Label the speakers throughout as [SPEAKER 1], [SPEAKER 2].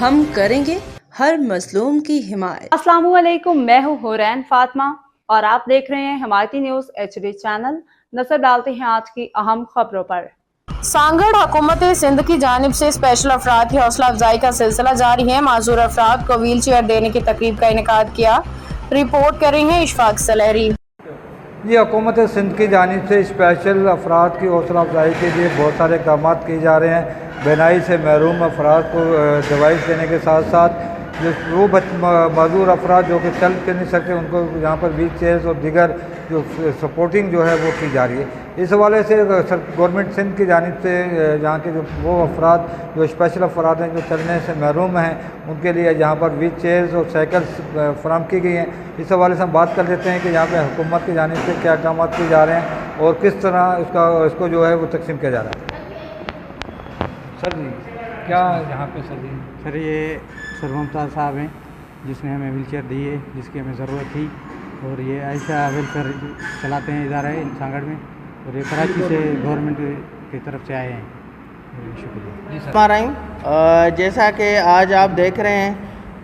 [SPEAKER 1] ہم کریں گے ہر مظلوم کی حمایت۔
[SPEAKER 2] السلام علیکم، میں ہوں حورین فاطمہ اور آپ دیکھ رہے ہیں حمایتی نیوز HD چینل۔ نظر ڈالتے ہیں آج کی اہم خبروں پر۔
[SPEAKER 3] سانگڑ حکومت سندھ کی جانب سے اسپیشل افراد کی حوصلہ افزائی کا سلسلہ جاری ہے۔ معذور افراد کو ویل چیئر دینے کی تقریب کا انعقاد کیا۔ رپورٹ کر رہی ہیں اشفاق سلیری۔
[SPEAKER 4] یہ حکومت سندھ کی جانب سے اسپیشل افراد کی حوصلہ افزائی کے لیے بہت سارے اقدامات کیے جا رہے ہیں۔ بینائی سے محروم افراد کو ڈیوائس دینے کے ساتھ ساتھ وہ معذور افراد جو کہ چل کے نہیں سکتے ان کو یہاں پر ویل چیئرز اور دیگر جو سپورٹنگ جو ہے وہ کی جا رہی ہے۔ اس حوالے سے گورنمنٹ سندھ کی جانب سے یہاں کے جو وہ افراد جو اسپیشل افراد ہیں جو چلنے سے محروم ہیں ان کے لیے یہاں پر ویل چیئرز اور سائیکلز فراہم کی گئی ہیں۔ اس حوالے سے ہم بات کر لیتے ہیں کہ یہاں پہ حکومت کی جانب سے کیا اقدامات کیے جا رہے ہیں اور کس طرح اس کو جو ہے وہ تقسیم کیا جا رہا ہے۔ سر جی کیا یہاں پہ
[SPEAKER 5] سر یہ سر ممتاز صاحب ہیں جس نے ہمیں ویل چیئر دی ہے جس کی ہمیں ضرورت تھی، اور یہ عائشہ ویلفیئر چلاتے ہیں ادارہ ہے سانگڑ میں، اور یہ کراچی سے گورنمنٹ کی طرف سے آئے ہیں۔
[SPEAKER 6] شکریہ۔ جیسا کہ آج آپ دیکھ رہے ہیں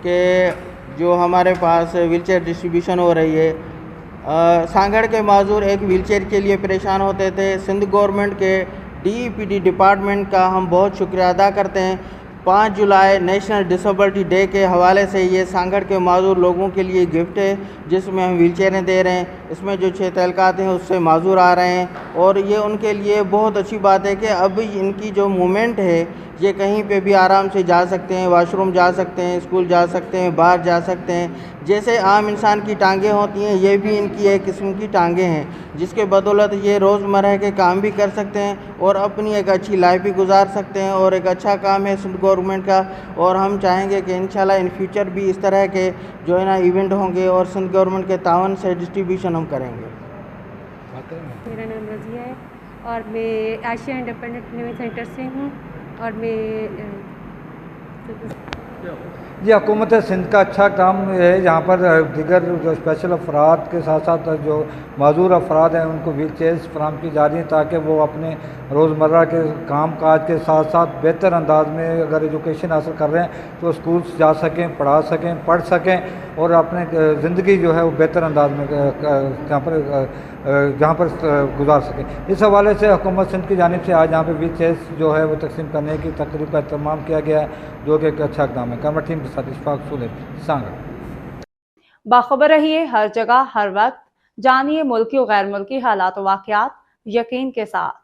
[SPEAKER 6] کہ جو ہمارے پاس ویل چیئر ڈسٹریبیوشن ہو رہی ہے، سانگڑ کے معذور ایک ویل چیئر کے لیے پریشان ہوتے تھے۔ سندھ گورنمنٹ کے DEPD ڈپارٹمنٹ کا ہم بہت شکریہ ادا کرتے ہیں۔ 5 جولائی نیشنل ڈسیبلٹی ڈے کے حوالے سے یہ سانگڑ کے معذور لوگوں کے لیے گفٹ ہے جس میں ہم ویل چیئریں دے رہے ہیں۔ اس میں جو 6 تعلقات ہیں اس سے معذور آ رہے ہیں، اور یہ ان کے لیے بہت اچھی بات ہے کہ اب ان کی جو موومنٹ ہے یہ کہیں پہ بھی آرام سے جا سکتے ہیں، واش روم جا سکتے ہیں، اسکول جا سکتے ہیں، باہر جا سکتے ہیں۔ جیسے عام انسان کی ٹانگیں ہوتی ہیں یہ بھی ان کی ایک قسم کی ٹانگیں ہیں جس کے بدولت یہ روزمرہ کے کام بھی کر سکتے ہیں اور اپنی ایک اچھی لائف بھی گزار سکتے ہیں، اور ایک اچھا کام ہے سندھ گورنمنٹ کا۔ اور ہم چاہیں گے کہ انشاءاللہ ان فیوچر بھی اس طرح کے جو ہے نا ایونٹ ہوں گے اور سندھ گورنمنٹ کے تعاون سے ڈسٹریبیوشن ہم کریں گے۔
[SPEAKER 7] میرا نام رضیہ ہے اور میں ایشیا انڈیپینڈنٹ لیونگ سینٹر سے ہوں، اور میں
[SPEAKER 4] یہ حکومت سندھ کا اچھا کام ہے۔ یہاں پر دیگر جو اسپیشل افراد کے ساتھ ساتھ جو معذور افراد ہیں ان کو ویل چیئرز فراہم کی جا رہی ہیں تاکہ وہ اپنے روزمرہ کے کام کاج کے ساتھ ساتھ بہتر انداز میں اگر ایجوکیشن حاصل کر رہے ہیں تو اسکولس جا سکیں، پڑھا سکیں، پڑھ سکیں اور اپنے زندگی جو ہے وہ بہتر انداز میں جہاں پر گزار سکیں۔ اس حوالے سے حکومت سندھ کی جانب سے آج یہاں پہ ویل چیئرز جو ہے وہ تقسیم کرنے کی تقریب کا اہتمام کیا گیا ہے جو کہ ایک اچھا اقدام ہے۔ کیمرہ ٹیم کے ساتھ اشفاق سلیری، سانگڑ۔
[SPEAKER 2] باخبر رہیے ہر جگہ ہر وقت، جانیے ملکی و غیر ملکی حالات و واقعات یقین کے ساتھ۔